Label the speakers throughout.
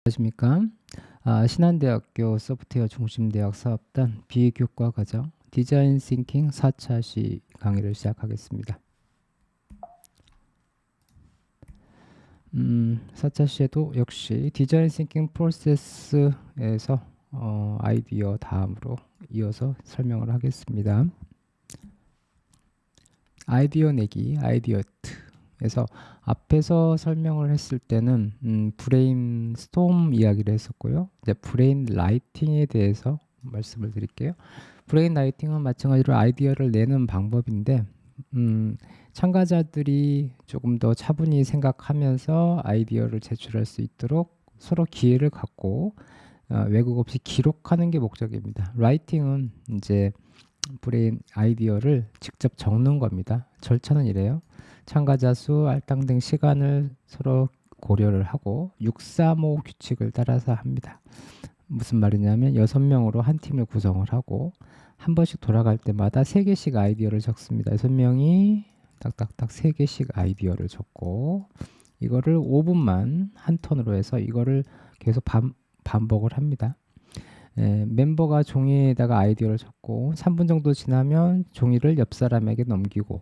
Speaker 1: 안녕하십니까. 신한대학교 소프트웨어 중심대학 사업단 비교과 과정 디자인 싱킹 4차 시 강의를 시작하겠습니다. 4차 시에도 역시 디자인 싱킹 프로세스에서 아이디어 다음으로 이어서 설명을 하겠습니다. 아이디어 내기, 아이디어트에서 앞에서 설명을 했을 때는 브레인 스톰 이야기를 했었고요. 이제 브레인 라이팅에 대해서 말씀을 드릴게요. 브레인 라이팅은 마찬가지로 아이디어를 내는 방법인데 참가자들이 조금 더 차분히 생각하면서 아이디어를 제출할 수 있도록 서로 기회를 갖고 왜곡 없이 기록하는 게 목적입니다. 라이팅은 이제 브레인 아이디어를 직접 적는 겁니다. 절차는 이래요. 참가자 수, 할당 등 시간을 서로 고려를 하고 635 규칙을 따라서 합니다. 무슨 말이냐면 6명으로 한 팀을 구성을 하고 한 번씩 돌아갈 때마다 3개씩 아이디어를 적습니다. 6명이 딱딱딱 3개씩 아이디어를 적고 이거를 5분만 한 턴으로 해서 이거를 계속 반복을 합니다. 멤버가 종이에다가 아이디어를 적고 3분 정도 지나면 종이를 옆 사람에게 넘기고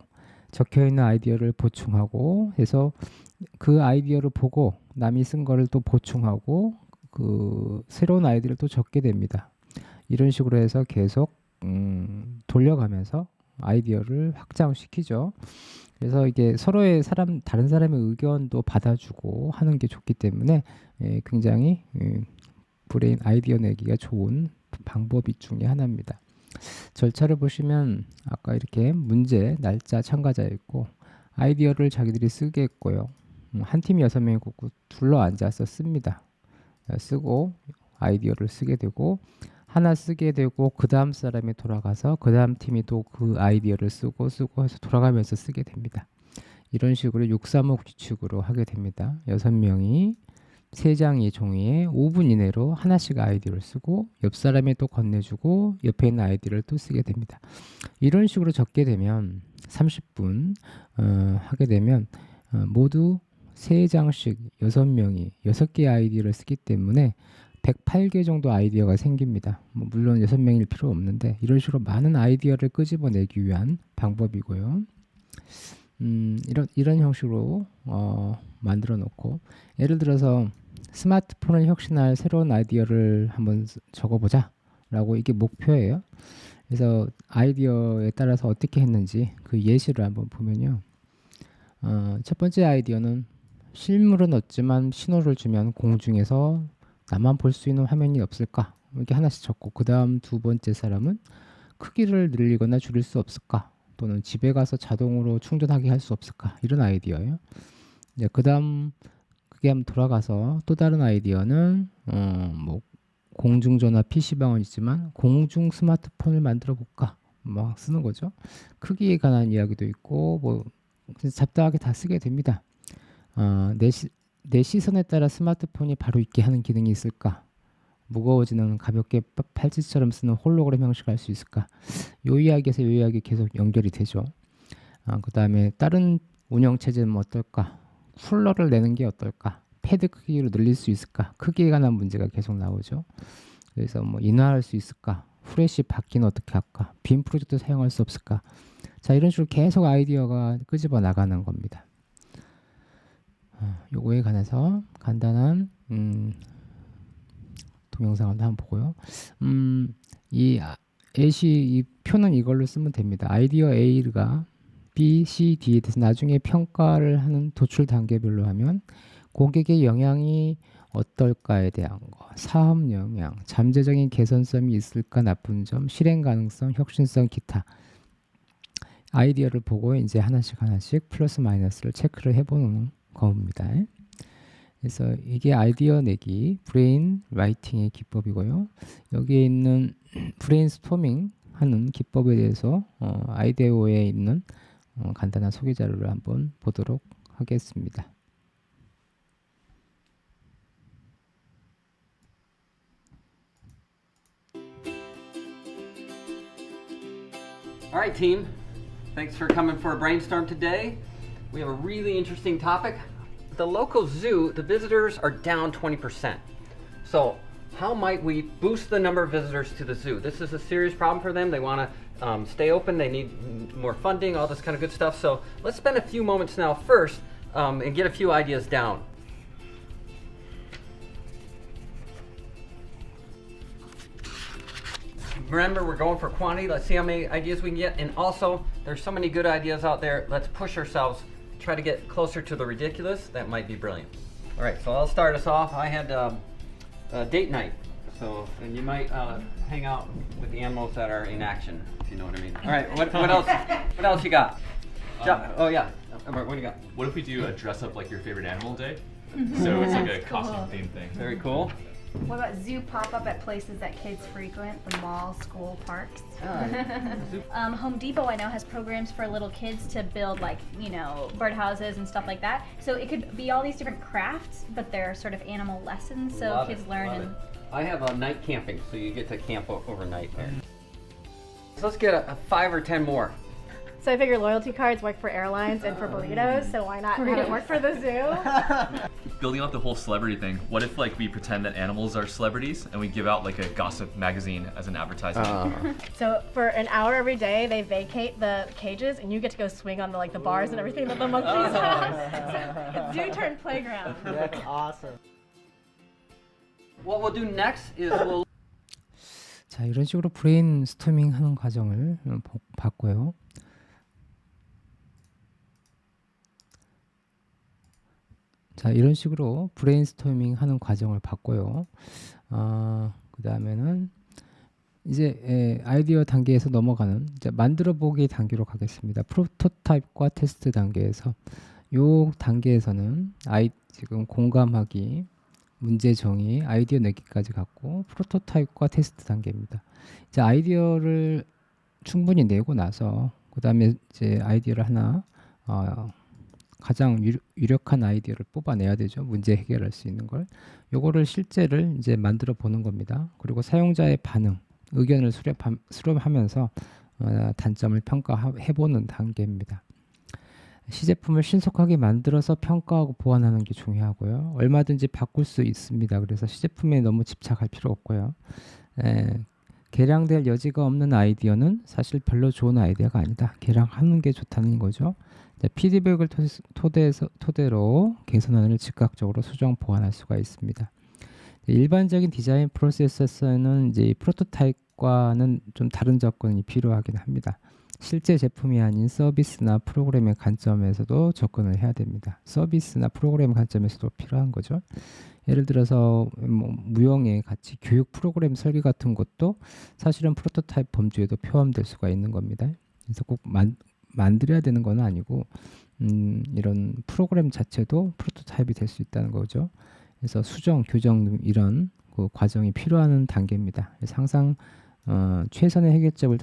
Speaker 1: 적혀있는 아이디어를 보충하고 해서 그 아이디어를 보고 남이 쓴 거를 또 보충하고 그 새로운 아이디어를 또 적게 됩니다. 이런 식으로 해서 계속 돌려가면서 아이디어를 확장시키죠. 그래서 이게 서로의 다른 사람의 의견도 받아주고 하는 게 좋기 때문에 굉장히 브레인 아이디어 내기가 좋은 방법 중에 하나입니다. 절차를 보시면 아까 이렇게 문제, 날짜, 참가자 있고 아이디어를 자기들이 쓰게 했고요. 한 팀이 6명이 둘러 앉아서 씁니다. 쓰고 아이디어를 쓰게 되고 하나 쓰게 되고 그 다음 사람이 돌아가서 그 다음 팀이 또 그 아이디어를 쓰고 해서 돌아가면서 쓰게 됩니다. 이런 식으로 635 규칙으로 하게 됩니다. 6명이 3장의 종이에 5분 이내로 하나씩 아이디어를 쓰고 옆 사람이 또 건네주고 옆에 있는 아이디어를 또 쓰게 됩니다. 이런 식으로 적게 되면 30분 하게 되면 모두 3장씩 6명이 6개의 아이디어를 쓰기 때문에 108개 정도 아이디어가 생깁니다. 물론 6명일 필요 없는데 이런 식으로 많은 아이디어를 끄집어내기 위한 방법이고요. 이런 형식으로 만들어 놓고 예를 들어서 스마트폰을 혁신할 새로운 아이디어를 한번 적어보자 라고 이게 목표예요. 그래서 아이디어에 따라서 어떻게 했는지 그 예시를 한번 보면요. 첫 번째 아이디어는 실물은 없지만 신호를 주면 공중에서 나만 볼 수 있는 화면이 없을까 이렇게 하나씩 적고 그 다음 두 번째 사람은 크기를 늘리거나 줄일 수 없을까 또는 집에 가서 자동으로 충전하게 할 수 없을까 이런 아이디어예요. 이제 그 다음 그게 한번 돌아가서 또 다른 아이디어는 뭐 공중전화 PC방은 있지만 공중 스마트폰을 만들어 볼까 막 쓰는 거죠. 크기에 관한 이야기도 있고 뭐 잡다하게 다 쓰게 됩니다. 내 시선에 따라 스마트폰이 바로 있게 하는 기능이 있을까? 무거워지는 가볍게 팔찌처럼 쓰는 홀로그램 형식을 할 수 있을까? 요 이야기에서 요 이야기 계속 연결이 되죠. 그 다음에 다른 운영체제는 어떨까? 쿨러를 내는 게 어떨까? 패드 크기를 늘릴 수 있을까? 크기에 관한 문제가 계속 나오죠. 그래서 뭐 인화할 수 있을까? 후레쉬 바퀴는 어떻게 할까? 빔 프로젝터 사용할 수 없을까? 자, 이런 식으로 계속 아이디어가 끄집어 나가는 겁니다. 요거에 관해서 간단한 동영상을 한번 보고요. 이 표는 이걸로 쓰면 됩니다. 아이디어 A가 B, C, D에 대해서 나중에 평가를 하는 도출 단계별로 하면 고객의 영향이 어떨까에 대한 거, 사업 영향, 잠재적인 개선성이 있을까, 나쁜 점, 실행 가능성, 혁신성, 기타. 아이디어를 보고 이제 하나씩 플러스 마이너스를 체크를 해보는 겁니다. 그래서 이게 아이디어 내기, 브레인 라이팅의 기법이고요. 여기에 있는 브레인 스토밍 하는 기법에 대해서 아이데오에 있는 간단한 소개 자료를 한번 보도록 하겠습니다.
Speaker 2: All right, team. Thanks for coming for a brainstorm today. We have a really interesting topic. The local zoo, the visitors are down 20%. So how might we boost the number of visitors to the zoo? This is a serious problem for them. They want to stay open. They need more funding, all this kind of good stuff. So let's spend a few moments now first and get a few ideas down. Remember, we're going for quantity. Let's see how many ideas we can get. And also, there's so many good ideas out there. Let's push ourselves, try to get closer to the ridiculous. That might be brilliant. All right, so I'll start us off. I had date night. So, and you might hang out with the animals that are in action, if you know what I mean. All right, what else? What else you got? Oh yeah, what do you got?
Speaker 3: What if we do a dress up like your favorite animal day? So it's like a costume theme thing.
Speaker 2: Very cool.
Speaker 4: What about zoo pop-up at places that kids frequent, the mall, school, parks?
Speaker 5: Home Depot, I know, has programs for little kids to build, like, you know, birdhouses and stuff like that. So it could be all these different crafts, but they're sort of animal lessons, so
Speaker 2: Love
Speaker 5: kids
Speaker 2: it,
Speaker 5: learn.
Speaker 2: love
Speaker 5: And
Speaker 2: it. I have a night camping, so you get to camp overnight there. So let's get a 5 or 10 more.
Speaker 6: So I figure loyalty cards work for airlines and for burritos, so why not have it work for the zoo?
Speaker 3: Building out the whole celebrity thing, what if like we pretend that animals are celebrities and we give out like a gossip magazine as an advertisement?
Speaker 6: So for an hour every day, they vacate the cages, and you get to go swing on the bars and everything that the monkeys have. Zoo turned playground.
Speaker 7: That's awesome.
Speaker 2: What we'll do next is we'll
Speaker 1: 자, 이런 식으로 브레인스토밍 하는 과정을 봤고요. 자, 이런 식으로 브레인스토밍 하는 과정을 봤고요. 그 다음에는 이제 아이디어 단계에서 넘어가는 이제 만들어 보기 단계로 가겠습니다. 프로토타입과 테스트 단계에서 요 단계에서는 지금 공감하기, 문제 정의, 아이디어 내기까지 갔고 프로토타입과 테스트 단계입니다. 이제 아이디어를 충분히 내고 나서 그 다음에 이제 아이디어를 하나 가장 유력한 아이디어를 뽑아내야 되죠. 문제 해결할 수 있는 걸. 요거를 실제를 이제 만들어 보는 겁니다. 그리고 사용자의 반응, 의견을 수렴하면서 단점을 평가해 보는 단계입니다. 시제품을 신속하게 만들어서 평가하고 보완하는 게 중요하고요. 얼마든지 바꿀 수 있습니다. 그래서 시제품에 너무 집착할 필요 없고요. 개량될 여지가 없는 아이디어는 사실 별로 좋은 아이디어가 아니다. 개량하는 게 좋다는 거죠. 피드백을 토대로 개선안을 즉각적으로 수정 보완할 수가 있습니다. 일반적인 디자인 프로세스에서는 이제 프로토타입과는 좀 다른 접근이 필요하긴 합니다. 실제 제품이 아닌 서비스나 프로그램의 관점에서도 접근을 해야 됩니다. 서비스나 프로그램 관점에서도 필요한 거죠. 예를 들어서 무형의 가치, 교육 프로그램 설계 같은 것도 사실은 프로토타입 범주에도 포함될 수가 있는 겁니다. 그래서 꼭 만들어야 되는 건 아니고 이런 프로그램 자체도 프로토타입이 될 수 있다는 거죠. 그래서 수정, 교정 등 이런 그 과정이 필요한 단계입니다. 그래서 항상 최선의 해결책을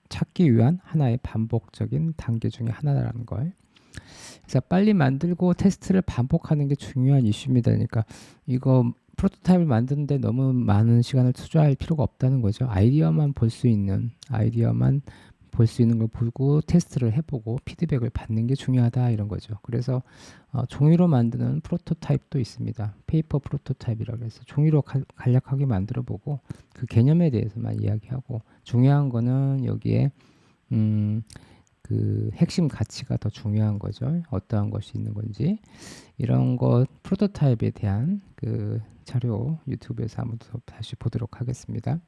Speaker 1: 찾기 위한 하나의 반복적인 단계 중에 하나라는 걸. 그래서 빨리 만들고 테스트를 반복하는 게 중요한 이슈입니다. 그러니까 이거 프로토타입을 만드는데 너무 많은 시간을 투자할 필요가 없다는 거죠. 아이디어만 볼 수 있는 걸 보고 테스트를 해보고 피드백을 받는 게 중요하다 이런 거죠. 그래서 종이로 만드는 프로토타입도 있습니다. 페이퍼 프로토타입이라고 해서 종이로 간략하게 만들어보고 그 개념에 대해서만 이야기하고 중요한 거는 여기에 그 핵심 가치가 더 중요한 거죠. 어떠한 것이 있는 건지 이런 것 프로토타입에 대한 그 자료 유튜브에서 한번 더 다시 보도록 하겠습니다.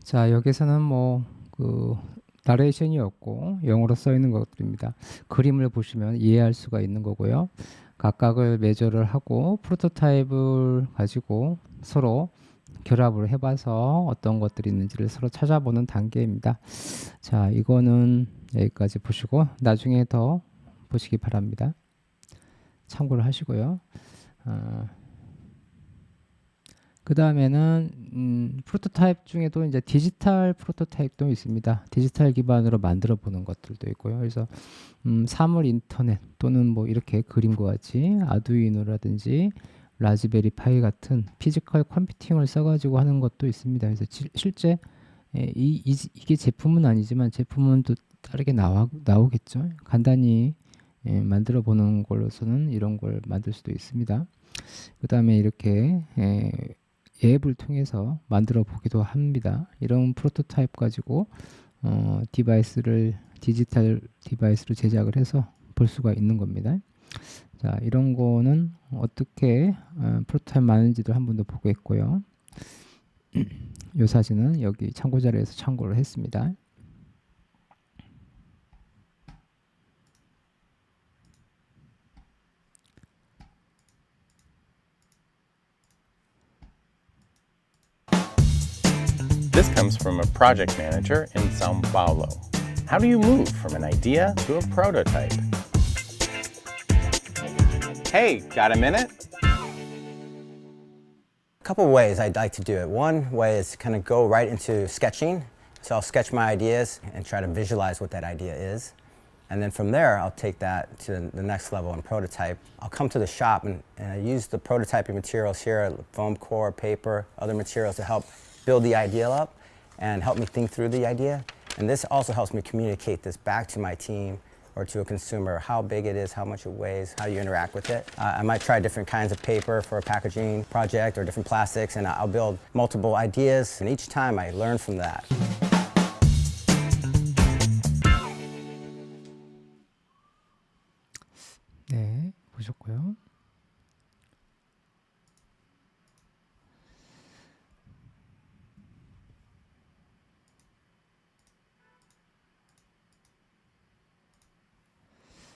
Speaker 1: 자, 여기서는 뭐 그 나레이션이 없고 영어로 써 있는 것들입니다. 그림을 보시면 이해할 수가 있는 거고요. 각각을 매저를 하고 프로토타입을 가지고 서로 결합을 해봐서 어떤 것들이 있는지를 서로 찾아보는 단계입니다. 자, 이거는 여기까지 보시고 나중에 더 보시기 바랍니다. 참고를 하시고요. 그 다음에는 프로토타입 중에도 이제 디지털 프로토타입도 있습니다. 디지털 기반으로 만들어 보는 것들도 있고요. 그래서 사물 인터넷 또는 뭐 이렇게 그림과 같이 아두이노라든지 라즈베리 파이 같은 피지컬 컴퓨팅을 써가지고 하는 것도 있습니다. 그래서 실제 이게 제품은 아니지만 제품은 또 다르게 나오겠죠. 간단히 만들어 보는 걸로서는 이런 걸 만들 수도 있습니다. 그 다음에 이렇게 앱을 통해서 만들어 보기도 합니다. 이런 프로토타입 가지고 디지털 디바이스로 제작을 해서 볼 수가 있는 겁니다. 자, 이런 거는 어떻게 프로토타입 많은지도 한 번 더 보겠고요. 이 사진은 여기 참고 자료에서 참고를 했습니다.
Speaker 7: This comes from a project manager in São Paulo. How do you move from an idea to a prototype? Hey, got a minute?
Speaker 8: A couple ways I'd like to do it. One way is to kind of go right into sketching. So I'll sketch my ideas and try to visualize what that idea is. And then from there, I'll take that to the next level and prototype. I'll come to the shop and I use the prototyping materials here, foam core, paper, other materials to help build the idea up and help me think through the idea. And this also helps me communicate this back to my team or to a consumer, how big it is, how much it weighs, how you interact with it. I might try different kinds of paper for a packaging project or different plastics, and I'll build multiple ideas, and each time I learn from that.
Speaker 1: 네, 보셨고요.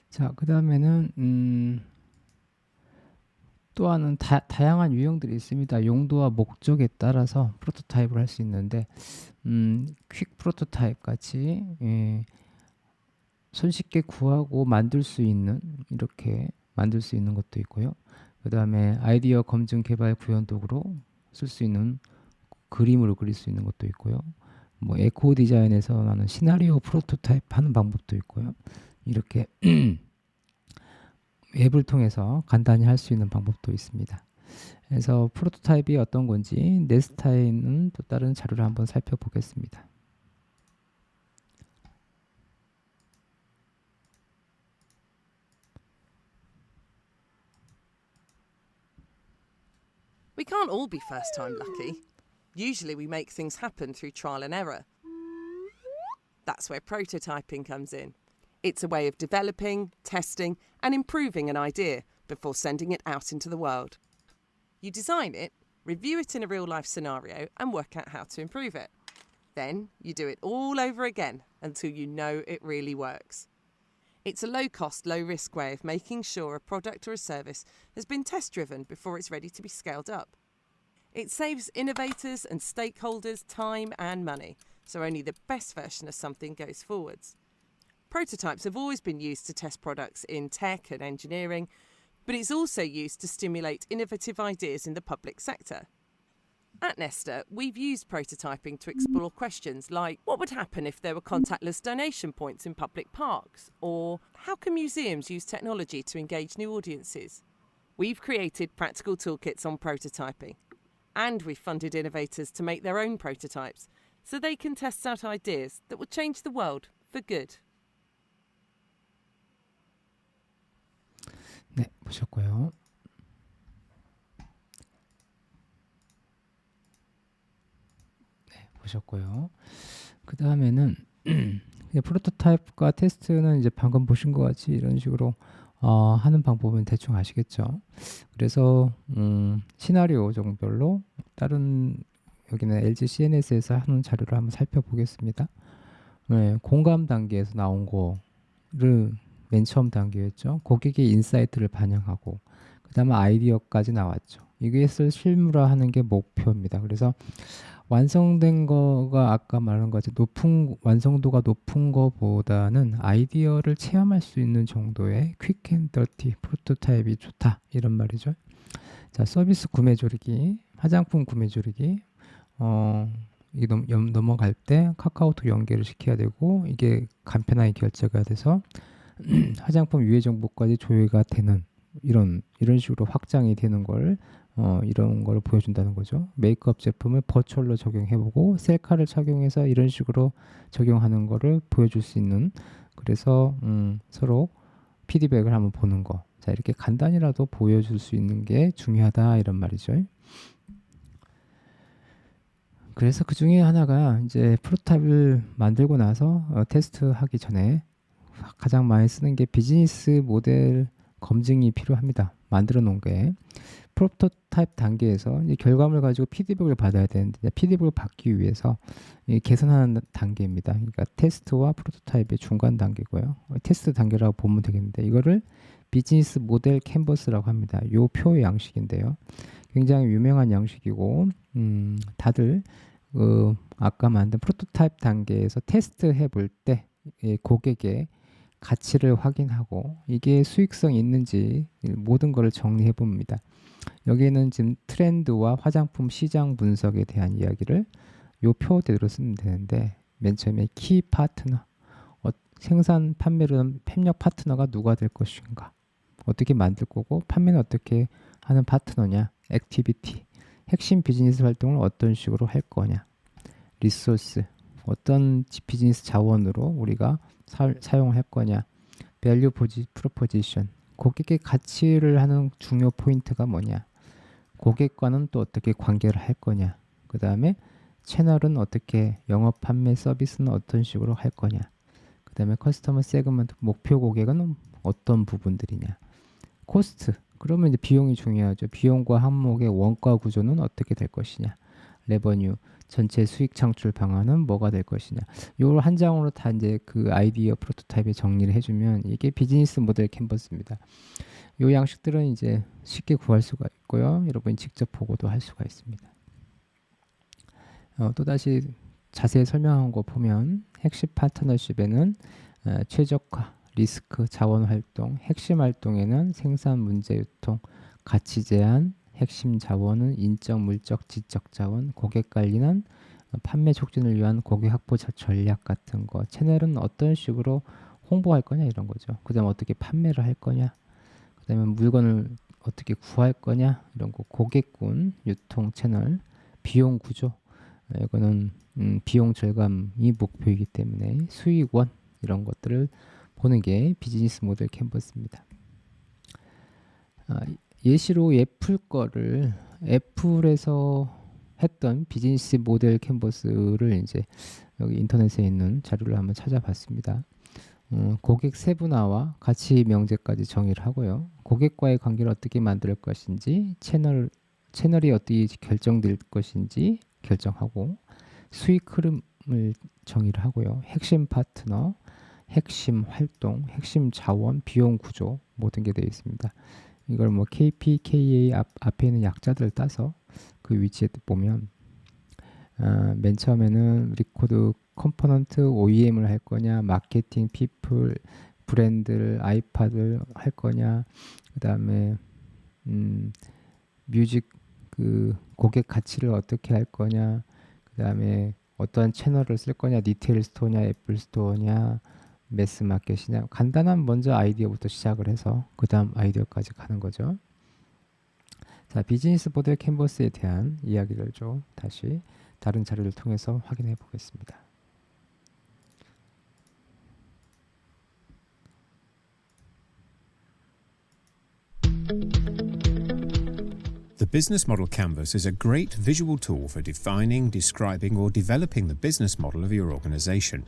Speaker 1: 자, 그 다음에는 또 하나는 다양한 유형들이 있습니다. 용도와 목적에 따라서 프로토타입을 할 수 있는데 퀵 프로토타입 같이 손쉽게 구하고 만들 수 있는 이렇게 만들 수 있는 것도 있고요. 그 다음에 아이디어 검증 개발 구현 도구로 쓸 수 있는 그림으로 그릴 수 있는 것도 있고요. 뭐 에코 디자인에서 나는 시나리오 프로토타입 하는 방법도 있고요. 이렇게 앱을 통해서 간단히 할 수 있는 방법도 있습니다. 그래서 프로토타입이 어떤 건지 네스타에는 또 다른 자료를 한번 살펴보겠습니다.
Speaker 9: We can't all be first time lucky. Usually we make things happen through trial and error. That's where prototyping comes in. It's a way of developing, testing, and improving an idea before sending it out into the world. You design it, review it in a real-life scenario, and work out how to improve it. Then you do it all over again until you know it really works. It's a low-cost, low-risk way of making sure a product or a service has been test-driven before it's ready to be scaled up. It saves innovators and stakeholders time and money, so only the best version of something goes forwards. Prototypes have always been used to test products in tech and engineering, but it's also used to stimulate innovative ideas in the public sector. At Nesta, we've used prototyping to explore questions like what would happen if there were contactless donation points in public parks, or how can museums use technology to engage new audiences? We've created practical toolkits on prototyping, and we've funded innovators to make their own prototypes so they can test out ideas that will change the world for good.
Speaker 1: 네, 보셨고요. 네, 보셨고요. 그 다음에는 프로토타입과 테스트는 이제 방금 보신 것 같이 이런 식으로 하는 방법은 대충 아시겠죠. 그래서 시나리오 종별로 다른 여기는 LG CNS에서 하는 자료를 한번 살펴보겠습니다. 네, 공감 단계에서 나온 거를 맨 처음 단계였죠. 고객의 인사이트를 반영하고 그 다음에 아이디어까지 나왔죠. 이것을 실무화하는 게 목표입니다. 그래서 완성된 거가 아까 말한 것처럼 완성도가 높은 거보다는 아이디어를 체험할 수 있는 정도의 퀵 앤 더티 프로토타입이 좋다 이런 말이죠. 자, 서비스 구매 조리기, 화장품 구매 조리기, 이게 넘어갈 때 카카오톡 연결을 시켜야 되고 이게 간편하게 결제가 돼서 화장품 유해 정보까지 조회가 되는 이런 식으로 확장이 되는 걸 이런 걸 보여준다는 거죠. 메이크업 제품을 버추얼로 적용해보고 셀카를 착용해서 이런 식으로 적용하는 거를 보여줄 수 있는 그래서 서로 피드백을 한번 보는 거. 자, 이렇게 간단히라도 보여줄 수 있는 게 중요하다 이런 말이죠. 그래서 그 중에 하나가 이제 프로토타입을 만들고 나서 테스트하기 전에 가장 많이 쓰는 게 비즈니스 모델 검증이 필요합니다. 만들어 놓은 게 프로토타입 단계에서 이제 결과물 가지고 피드백을 받아야 되는데 피드백을 받기 위해서 개선하는 단계입니다. 그러니까 테스트와 프로토타입의 중간 단계고요. 테스트 단계라고 보면 되겠는데 이거를 비즈니스 모델 캔버스라고 합니다. 요 표 양식인데요. 굉장히 유명한 양식이고 다들 아까 만든 프로토타입 단계에서 테스트해 볼 때 고객의 가치를 확인하고 이게 수익성이 있는지 모든 것을 정리해 봅니다. 여기에는 지금 트렌드와 화장품 시장 분석에 대한 이야기를 요 표대로 쓰면 되는데 맨 처음에 키 파트너 생산 판매로는 협력 파트너가 누가 될 것인가 어떻게 만들 거고 판매는 어떻게 하는 파트너냐 액티비티 핵심 비즈니스 활동을 어떤 식으로 할 거냐 리소스 어떤 비즈니스 자원으로 우리가 사용할 거냐 밸류 프로포지션 고객의 가치를 하는 중요 포인트가 뭐냐 고객과는 또 어떻게 관계를 할 거냐 그 다음에 채널은 어떻게 영업 판매 서비스는 어떤 식으로 할 거냐 그 다음에 커스터머 세그먼트 목표 고객은 어떤 부분들이냐 코스트 그러면 이제 비용이 중요하죠. 비용과 항목의 원가 구조는 어떻게 될 것이냐 레버뉴 전체 수익 창출 방안은 뭐가 될 것이냐. 요 한 장으로 다 이제 그 아이디어 프로토타입에 정리를 해주면 이게 비즈니스 모델 캔버스입니다. 요 양식들은 이제 쉽게 구할 수가 있고요. 여러분이 직접 보고도 할 수가 있습니다. 또다시 자세히 설명한 거 보면 핵심 파트너십에는 최적화, 리스크, 자원 활동, 핵심 활동에는 생산 문제 유통, 가치 제한, 핵심 자원은 인적, 물적, 지적 자원, 고객 관리는 판매 촉진을 위한 고객 확보 전략 같은 거, 채널은 어떤 식으로 홍보할 거냐 이런 거죠. 그 다음에 어떻게 판매를 할 거냐, 그 다음에 물건을 어떻게 구할 거냐 이런 거, 고객군, 유통 채널, 비용 구조, 이거는 비용 절감이 목표이기 때문에 수익원 이런 것들을 보는 게 비즈니스 모델 캔버스입니다. 예시로 애플 거를 애플에서 했던 비즈니스 모델 캔버스를 이제 여기 인터넷에 있는 자료를 한번 찾아봤습니다. 고객 세분화와 가치 명제까지 정의를 하고요. 고객과의 관계를 어떻게 만들 것인지 채널이 어떻게 결정될 것인지 결정하고 수익 흐름을 정의를 하고요. 핵심 파트너, 핵심 활동, 핵심 자원, 비용 구조 모든 게 되어 있습니다. 이걸 뭐 KP, KA 앞에 있는 약자들을 따서 그 위치에 보면 맨 처음에는 리코드 컴포넌트 OEM을 할 거냐, 마케팅, 피플, 브랜드를 아이팟을 할 거냐, 그 다음에 뮤직 그 고객 가치를 어떻게 할 거냐, 그 다음에 어떠한 채널을 쓸 거냐, 리테일 스토어냐, 애플 스토어냐, 매스 마켓이냐, 간단한 먼저 아이디어부터 시작을 해서 그 다음 아이디어까지 가는 거죠. 자, 비즈니스 모델 캔버스에 대한 이야기를 좀 다시 다른 자료를 통해서 확인해 보겠습니다.
Speaker 10: The Business Model Canvas is a great visual tool for defining, describing, or developing the business model of your organization.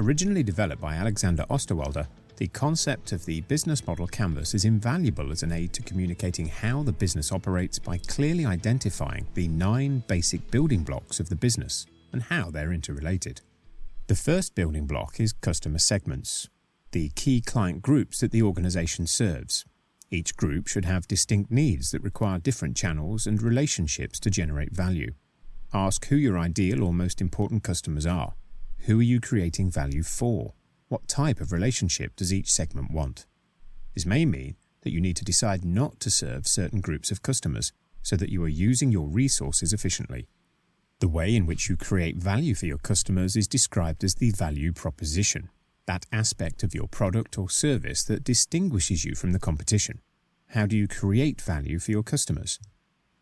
Speaker 10: Originally developed by Alexander Osterwalder, The concept of the business model canvas is invaluable as an aid to communicating how the business operates by clearly identifying the 9 basic building blocks of the business and how they're interrelated. The first building block is customer segments, the key client groups that the organization serves. Each group should have distinct needs that require different channels and relationships to generate value. Ask who your ideal or most important customers are. Who are you creating value for? What type of relationship does each segment want? This may mean that you need to decide not to serve certain groups of customers so that you are using your resources efficiently. The way in which you create value for your customers is described as the value proposition, that aspect of your product or service that distinguishes you from the competition. How do you create value for your customers?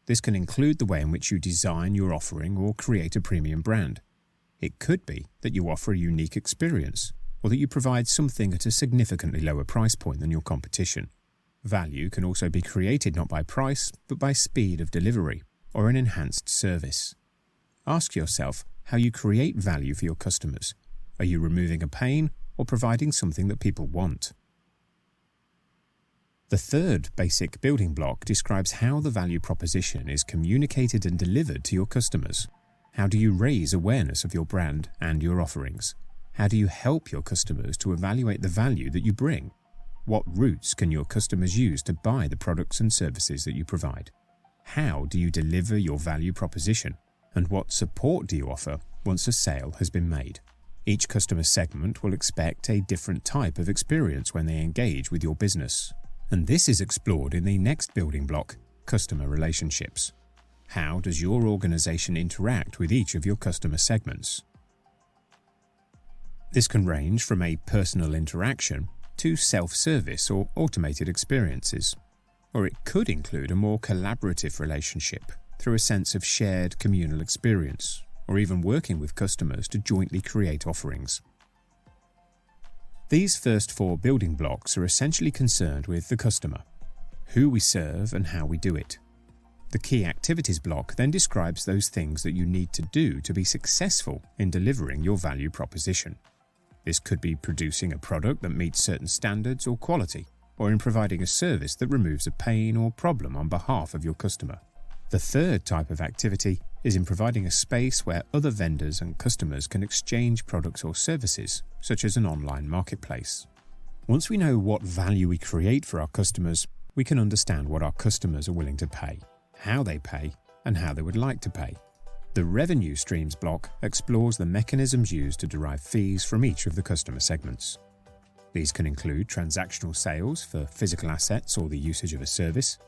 Speaker 10: This can include the way in which you design your offering or create a premium brand. It could be that you offer a unique experience, or that you provide something at a significantly lower price point than your competition. Value can also be created not by price, but by speed of delivery or an enhanced service. Ask yourself how you create value for your customers. Are you removing a pain or providing something that people want? The third basic building block describes how the value proposition is communicated and delivered to your customers. How do you raise awareness of your brand and your offerings? How do you help your customers to evaluate the value that you bring? What routes can your customers use to buy the products and services that you provide? How do you deliver your value proposition? And what support do you offer once a sale has been made? Each customer segment will expect a different type of experience when they engage with your business. And this is explored in the next building block, customer relationships. How does your organization interact with each of your customer segments? This can range from a personal interaction to self-service or automated experiences, or it could include a more collaborative relationship through a sense of shared communal experience, or even working with customers to jointly create offerings. These first 4 building blocks are essentially concerned with the customer, who we serve and how we do it. The key activities block then describes those things that you need to do to be successful in delivering your value proposition. This could be producing a product that meets certain standards or quality, or in providing a service that removes a pain or problem on behalf of your customer. The third type of activity is in providing a space where other vendors and customers can exchange products or services, such as an online marketplace. Once we know what value we create for our customers, we can understand what our customers are willing to pay, how they pay, and how they would like to pay. The revenue streams block explores the mechanisms used to derive fees from each of the customer segments. These can include transactional sales for physical assets or the usage of a service,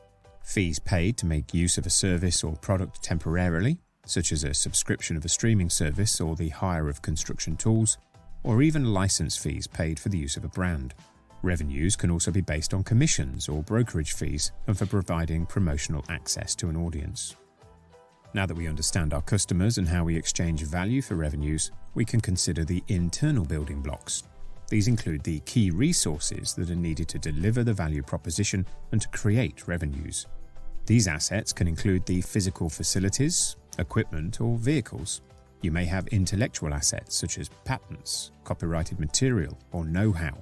Speaker 10: fees paid to make use of a service or product temporarily, such as a subscription of a streaming service or the hire of construction tools, or even license fees paid for the use of a brand. Revenues can also be based on commissions or brokerage fees and for providing promotional access to an audience. Now that we understand our customers and how we exchange value for revenues, we can consider the internal building blocks. These include the key resources that are needed to deliver the value proposition and to create revenues. These assets can include the physical facilities, equipment, or vehicles. You may have intellectual assets such as patents, copyrighted material, or know-how.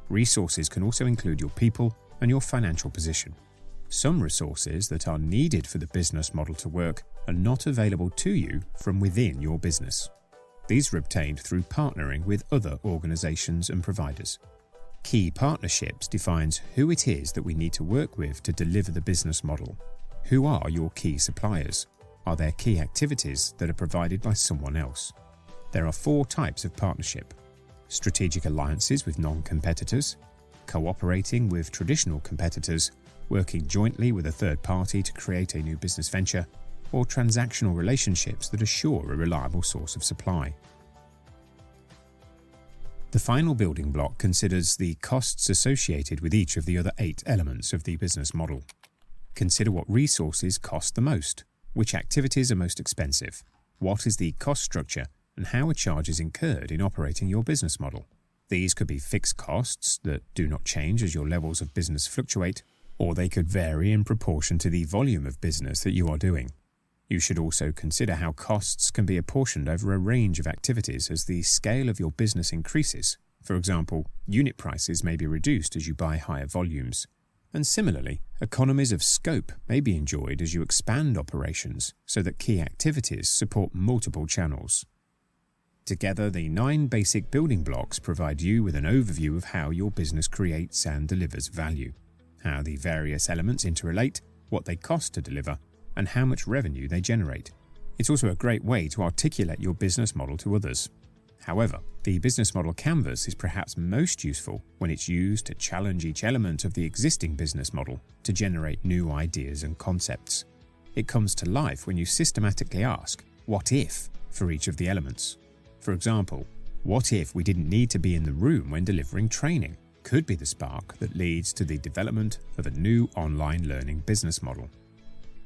Speaker 10: Resources can also include your people and your financial position. Some resources that are needed for the business model to work are not available to you from within your business. These are obtained through partnering with other organizations and providers. Key partnerships defines who it is that we need to work with to deliver the business model. Who are your key suppliers? Are there key activities that are provided by someone else? There are 4 types of partnership: strategic alliances with non-competitors, cooperating with traditional competitors, working jointly with a third party to create a new business venture, or transactional relationships that assure a reliable source of supply. The final building block considers the costs associated with each of the other 8 elements of the business model. Consider what resources cost the most, which activities are most expensive, what is the cost structure, and how a charge is incurred in operating your business model. These could be fixed costs that do not change as your levels of business fluctuate, or they could vary in proportion to the volume of business that you are doing. You should also consider how costs can be apportioned over a range of activities as the scale of your business increases. For example, unit prices may be reduced as you buy higher volumes. And similarly, economies of scope may be enjoyed as you expand operations so that key activities support multiple channels. Together, the 9 basic building blocks provide you with an overview of how your business creates and delivers value, how the various elements interrelate, what they cost to deliver, and how much revenue they generate. It's also a great way to articulate your business model to others. However, the business model canvas is perhaps most useful when it's used to challenge each element of the existing business model to generate new ideas and concepts. It comes to life when you systematically ask, what if, for each of the elements. For example, what if we didn't need to be in the room when delivering training? Could be the spark that leads to the development of a new online learning business model.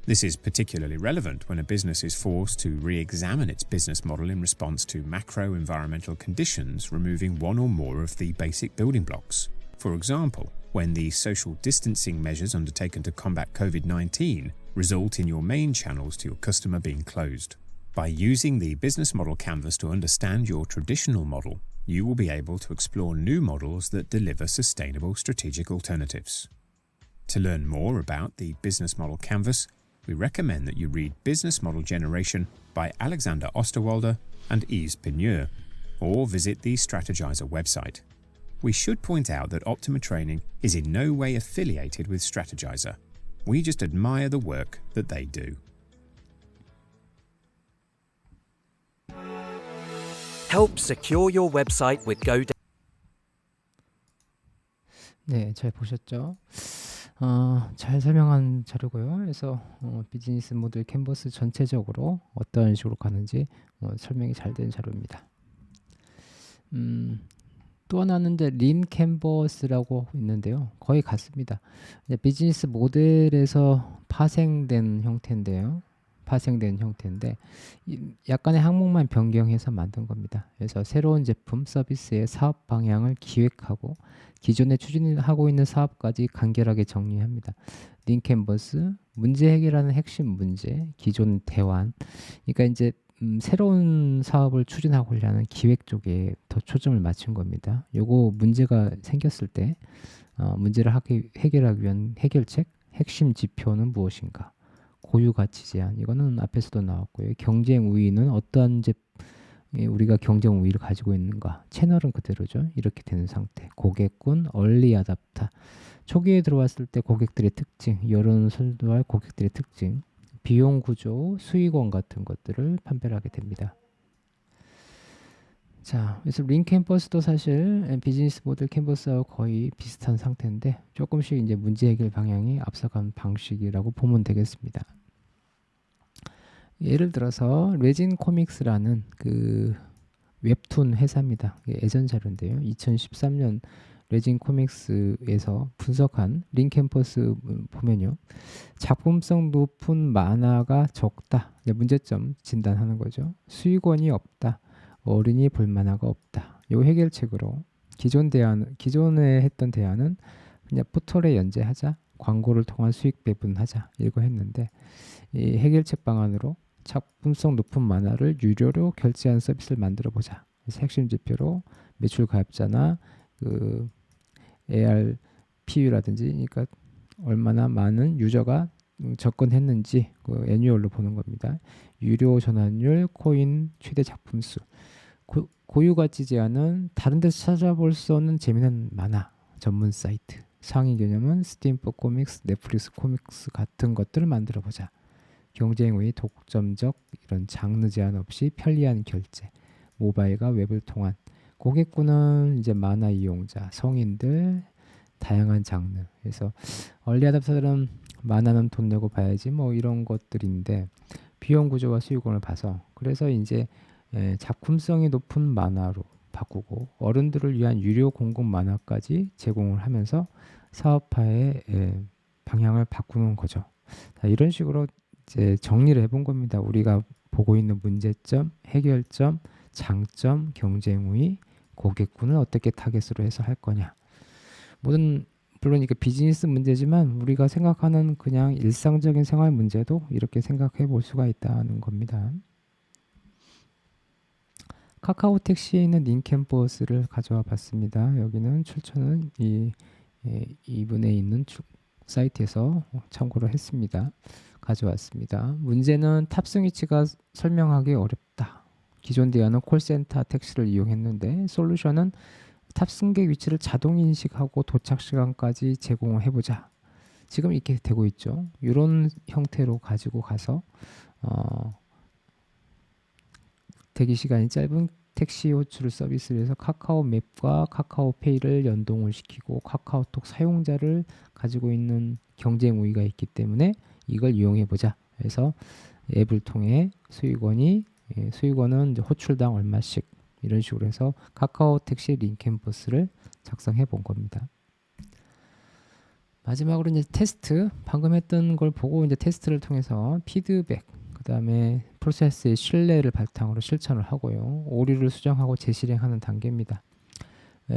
Speaker 10: This is particularly relevant when a business is forced to re-examine its business model in response to macro-environmental conditions removing one or more of the basic building blocks. For example, when the social distancing measures undertaken to combat COVID-19 result in your main channels to your customer being closed. By using the business model canvas to understand your traditional model, you will be able to explore new models that deliver sustainable strategic alternatives. To learn more about the business model canvas, we recommend that you read Business Model Generation by Alexander Osterwalder and Yves Pigneur, or visit the Strategyzer website. We should point out that Optima Training is in no way affiliated with Strategyzer. We just admire the work that they do.
Speaker 11: Help secure your website with GoDaddy.
Speaker 1: 네, 잘 보셨죠? 잘 설명한 자료고요. 그래서 비즈니스 모델 캔버스 전체적으로 어떤 식으로 가는지 설명이 잘 된 자료입니다. 또 하나는 이제 린 캔버스라고 있는데요. 거의 같습니다. 비즈니스 모델에서 파생된 형태인데 약간의 항목만 변경해서 만든 겁니다. 그래서 새로운 제품, 서비스의 사업 방향을 기획하고 기존에 추진하고 있는 사업까지 간결하게 정리합니다. 린 캔버스, 문제 해결하는 핵심 문제, 기존 대환. 그러니까 이제 새로운 사업을 추진하고자 하는 기획 쪽에 더 초점을 맞춘 겁니다. 요거 문제가 생겼을 때 문제를 해결하기 위한 해결책, 핵심 지표는 무엇인가? 고유 가치 제한, 이거는 앞에서도 나왔고요. 경쟁 우위는 어떠한 우리가 경쟁 우위를 가지고 있는가? 채널은 그대로죠. 이렇게 되는 상태. 고객군, 얼리 아답터. 초기에 들어왔을 때 고객들의 특징, 여론을 선도할 고객들의 특징, 비용 구조, 수익원 같은 것들을 판별하게 됩니다. 자, 그래서 린 캔버스도 사실 비즈니스 모델 캔버스하고 거의 비슷한 상태인데 조금씩 이제 문제 해결 방향이 앞서간 방식이라고 보면 되겠습니다. 예를 들어서 레진 코믹스라는 그 웹툰 회사입니다. 예전 자료인데요. 2013년 레진 코믹스에서 분석한 린 캔버스 보면요. 작품성 높은 만화가 적다. 문제점 진단하는 거죠. 수익원이 없다. 어른이 볼 만화가 없다. 요 해결책으로 기존에 했던 대안은 그냥 포털에 연재하자, 광고를 통한 수익 배분하자 이거 했는데 이 해결책 방안으로 작품성 높은 만화를 유료로 결제하는 서비스를 만들어 보자. 그래서 핵심 지표로 매출 가입자나 그 ARPU라든지 그러니까 얼마나 많은 유저가 접근했는지 그 애뉴얼로 보는 겁니다. 유료 전환율, 코인 최대 작품 수. 고유 가치 제한은 다른 데서 찾아볼 수 없는 재미난 만화 전문 사이트. 상위 개념은 스팀프 코믹스, 넷플릭스 코믹스 같은 것들을 만들어 보자. 경쟁 우위, 독점적 이런 장르 제한 없이 편리한 결제. 모바일과 웹을 통한 고객군은 이제 만화 이용자, 성인들, 다양한 장르. 그래서 얼리 아답터들은 만화는 돈 내고 봐야지 뭐 이런 것들인데 비용 구조와 수익원을 봐서 그래서 이제 작품성이 높은 만화로 바꾸고 어른들을 위한 유료 공공 만화까지 제공을 하면서 사업화의 방향을 바꾸는 거죠. 자, 이런 식으로 이제 정리를 해본 겁니다. 우리가 보고 있는 문제점, 해결점, 장점, 경쟁 우위, 고객군을 어떻게 타겟으로 해서 할 거냐. 물론 이게 비즈니스 문제지만 우리가 생각하는 그냥 일상적인 생활 문제도 이렇게 생각해 볼 수가 있다는 겁니다. 카카오 택시에 있는 링캠버스를 가져와 봤습니다. 여기는 출처는 이분에 있는 사이트에서 참고를 했습니다. 가져왔습니다. 문제는 탑승 위치가 설명하기 어렵다. 기존 대안은 콜센터 택시를 이용했는데 솔루션은 탑승객 위치를 자동 인식하고 도착 시간까지 제공해보자. 지금 이렇게 되고 있죠. 이런 형태로 가지고 가서 대기 시간이 짧은 택시 호출 서비스를 해서 카카오 맵과 카카오페이를 연동을 시키고 카카오톡 사용자를 가지고 있는 경쟁 우위가 있기 때문에 이걸 이용해 보자. 그래서 앱을 통해 수익원은 이제 호출당 얼마씩 이런 식으로 해서 카카오 택시 링캠버스를 작성해 본 겁니다. 마지막으로 이제 테스트, 방금 했던 걸 보고 이제 테스트를 통해서 피드백, 그 다음에 프로세스의 신뢰를 바탕으로 실천을 하고요. 오류를 수정하고 재실행하는 단계입니다.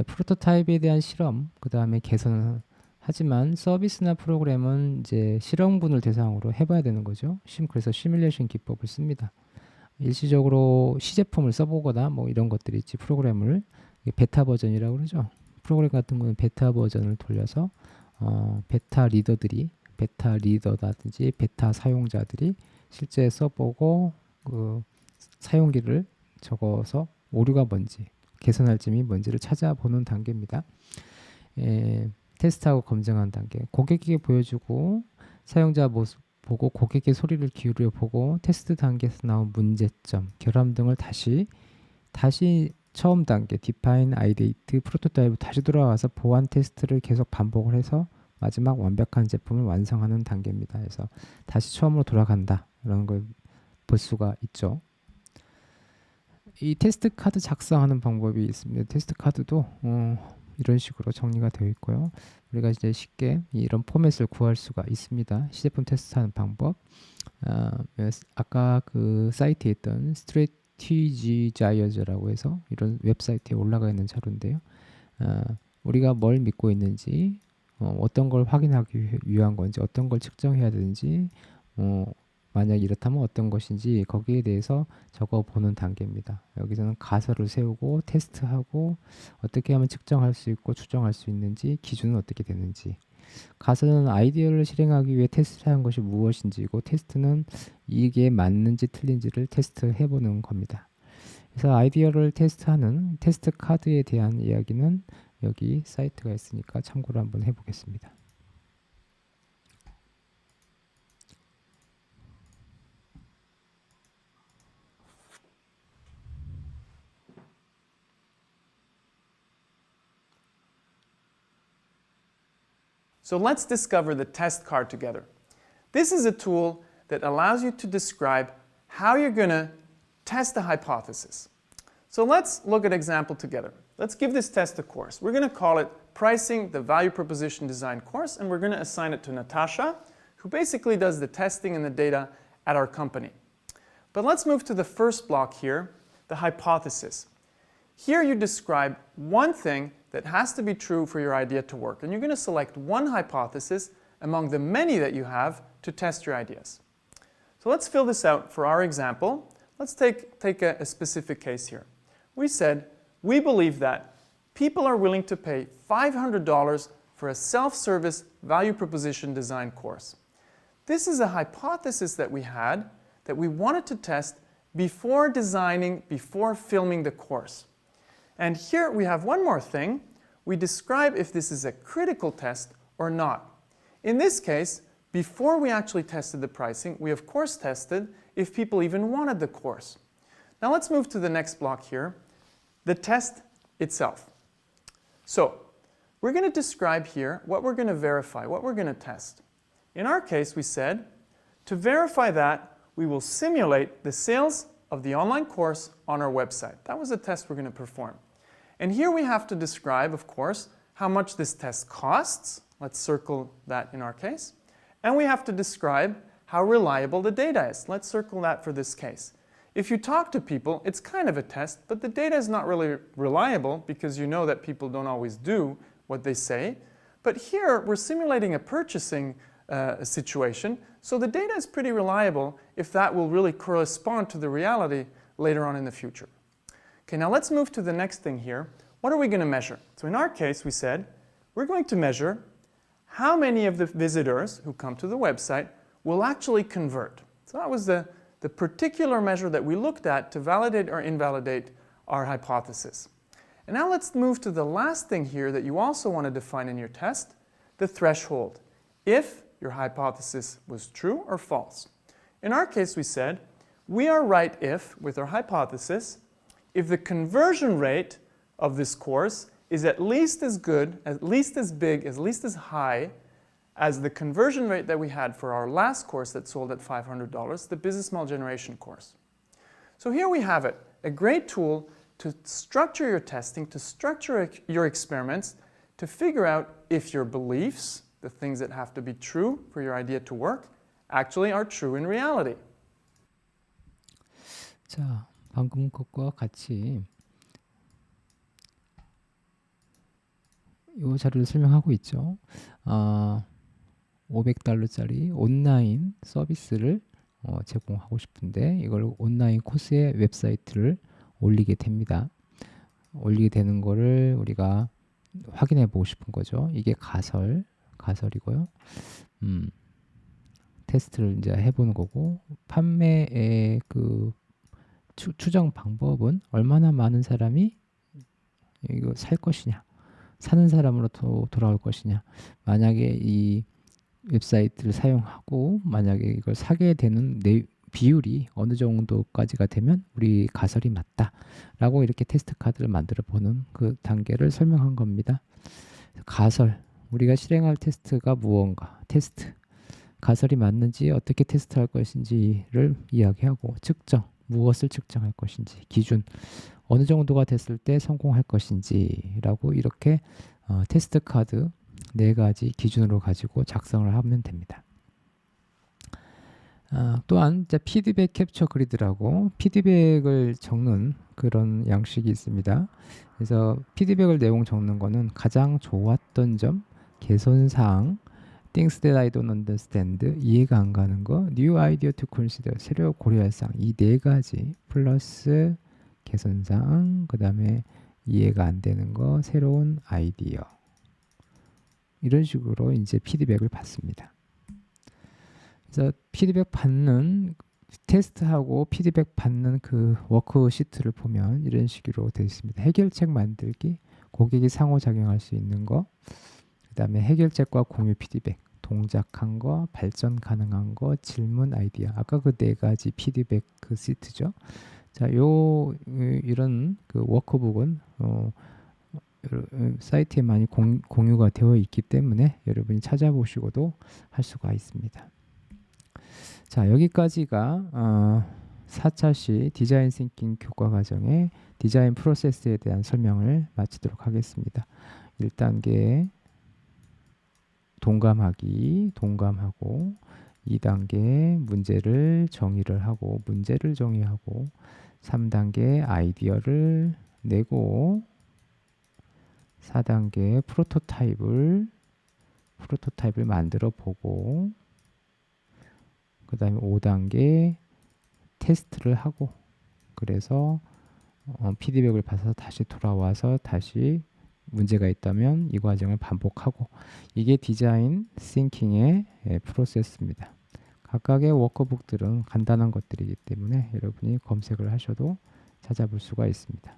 Speaker 1: 프로토타입에 대한 실험, 그 다음에 개선을 하지만 서비스나 프로그램은 이제 실험군을 대상으로 해봐야 되는 거죠. 그래서 시뮬레이션 기법을 씁니다. 일시적으로 시제품을 써보거나 뭐 이런 것들이 있지. 프로그램을 베타 버전이라고 그러죠. 프로그램 같은 거는 베타 버전을 돌려서 베타 리더라든지 베타 사용자들이 실제 써보고 그 사용기를 적어서 오류가 뭔지 개선할 점이 뭔지를 찾아보는 단계입니다. 테스트하고 검증하는 단계. 고객에게 보여주고 사용자 모습 보고 고객의 소리를 기울여 보고 테스트 단계에서 나온 문제점, 결함 등을 다시 처음 단계 디파인, 아이데이트, 프로토타입 다시 돌아와서 보완 테스트를 계속 반복을 해서 마지막 완벽한 제품을 완성하는 단계입니다. 그래서 다시 처음으로 돌아간다 라는 걸 볼 수가 있죠. 이 테스트 카드 작성하는 방법이 있습니다. 테스트 카드도 이런 식으로 정리가 되어 있고요. 우리가 이제 쉽게 이런 포맷을 구할 수가 있습니다. 시제품 테스트하는 방법. 아까 그 사이트에 있던 스트래티지자이어즈라고 해서 이런 웹사이트에 올라가 있는 자료인데요. 우리가 뭘 믿고 있는지, 어떤 걸 확인하기 위한 건지, 어떤 걸 측정해야 되는지, 만약 이렇다면 어떤 것인지 거기에 대해서 적어보는 단계입니다. 여기서는 가설을 세우고 테스트하고 어떻게 하면 측정할 수 있고 추정할 수 있는지, 기준은 어떻게 되는지. 가설은 아이디어를 실행하기 위해 테스트하는 것이 무엇인지고, 테스트는 이게 맞는지 틀린지를 테스트해보는 겁니다. 그래서 아이디어를 테스트하는 테스트 카드에 대한 이야기는 여기 사이트가 있으니까 참고를 한번 해보겠습니다.
Speaker 12: So let's discover the test card together. This is a tool that allows you to describe how you're going to test a hypothesis. So let's look at an example together. Let's give this test a course. We're going to call it Pricing the Value Proposition Design course, and we're going to assign it to Natasha, who basically does the testing and the data at our company. But let's move to the first block here, the hypothesis. Here you describe one thing that has to be true for your idea to work. And you're going to select one hypothesis among the many that you have to test your ideas. So let's fill this out for our example. Let's take a specific case here. We said, we believe that people are willing to pay $500 for a self-service value proposition design course. This is a hypothesis that we had that we wanted to test before designing, before filming the course. And here we have one more thing. We describe if this is a critical test or not. In this case, before we actually tested the pricing, we of course tested if people even wanted the course. Now let's move to the next block here, the test itself. So we're going to describe here what we're going to verify, what we're going to test. In our case, we said, to verify that, we will simulate the sales of the online course on our website. That was a test we're going to perform. And here we have to describe, of course, how much this test costs. Let's circle that in our case. And we have to describe how reliable the data is. Let's circle that for this case. If you talk to people, it's kind of a test, but the data is not really reliable because you know that people don't always do what they say. But here, we're simulating a purchasing situation, so the data is pretty reliable if that will really correspond to the reality later on in the future. Okay, now let's move to the next thing here. What are we going to measure? So in our case, we said we're going to measure how many of the visitors who come to the website will actually convert. So that was the particular measure that we looked at to validate or invalidate our hypothesis. And now let's move to the last thing here that you also want to define in your test, the threshold. If your hypothesis was true or false. In our case, we said we are right if, with our hypothesis, if the conversion rate of this course is at least as good, at least as big, at least as high as the conversion rate that we had for our last course that sold at $500, the Business Model Generation course. So here we have it, a great tool to structure your testing, to structure your experiments, to figure out if your beliefs, the things that have to be true for your idea to work, actually are true in reality.
Speaker 1: 자, 방금 것과 같이 이 자료를 설명하고 있죠. 500달러짜리 온라인 서비스를 제공하고 싶은데 이걸 온라인 코스의 웹사이트를 올리게 됩니다. 올리게 되는 거를 우리가 확인해 보고 싶은 거죠. 이게 가설이고요. 테스트를 이제 해보는 거고, 판매의 그 추정 방법은 얼마나 많은 사람이 이거 살 것이냐, 사는 사람으로 돌아올 것이냐. 만약에 이 웹사이트를 사용하고 만약에 이걸 사게 되는 비율이 어느 정도까지가 되면 우리 가설이 맞다라고 이렇게 테스트 카드를 만들어 보는 그 단계를 설명한 겁니다. 가설, 우리가 실행할 테스트가 무언가, 테스트, 가설이 맞는지 어떻게 테스트할 것인지를 이야기하고, 측정, 무엇을 측정할 것인지, 기준, 어느 정도가 됐을 때 성공할 것인지라고 이렇게 테스트 카드 4가지 기준으로 가지고 작성을 하면 됩니다. 또한 피드백 캡처 그리드라고 피드백을 적는 그런 양식이 있습니다. 그래서 피드백을 내용 적는 거는 가장 좋았던 점, 개선사항, things that I don't understand, 이해가 안 가는 거, new idea to consider, 새로 고려할 사항, 이 4가지 플러스 개선사항, 그 다음에 이해가 안 되는 거, 새로운 아이디어, 이런 식으로 이제 피드백을 받습니다. 그래서 피드백 받는, 테스트하고 피드백 받는 그 워크시트를 보면 이런 식으로 되어 있습니다. 해결책 만들기, 고객이 상호작용할 수 있는 거, 그 다음에 해결책과 공유 피드백, 동작한 거, 발전 가능한 거, 질문 아이디어. 아까 그 4가지 피드백 그 시트죠. 자, 이런 그 워크북은 사이트에 많이 공유가 되어 있기 때문에 여러분이 찾아보시고도 할 수가 있습니다. 자, 여기까지가 4차시 디자인 싱킹 교과 과정의 디자인 프로세스에 대한 설명을 마치도록 하겠습니다. 1단계 동감하기, 동감하고, 2단계 문제를 정의를 하고, 문제를 정의하고, 3단계 아이디어를 내고, 4단계 프로토타입을 만들어 보고, 그 다음에 5단계 테스트를 하고, 그래서 피드백을 받아서 다시 돌아와서 다시 문제가 있다면 이 과정을 반복하고, 이게 디자인 싱킹의 프로세스입니다. 각각의 워크북들은 간단한 것들이기 때문에 여러분이 검색을 하셔도 찾아볼 수가 있습니다.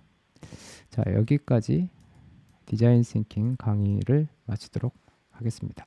Speaker 1: 자, 여기까지 디자인 싱킹 강의를 마치도록 하겠습니다.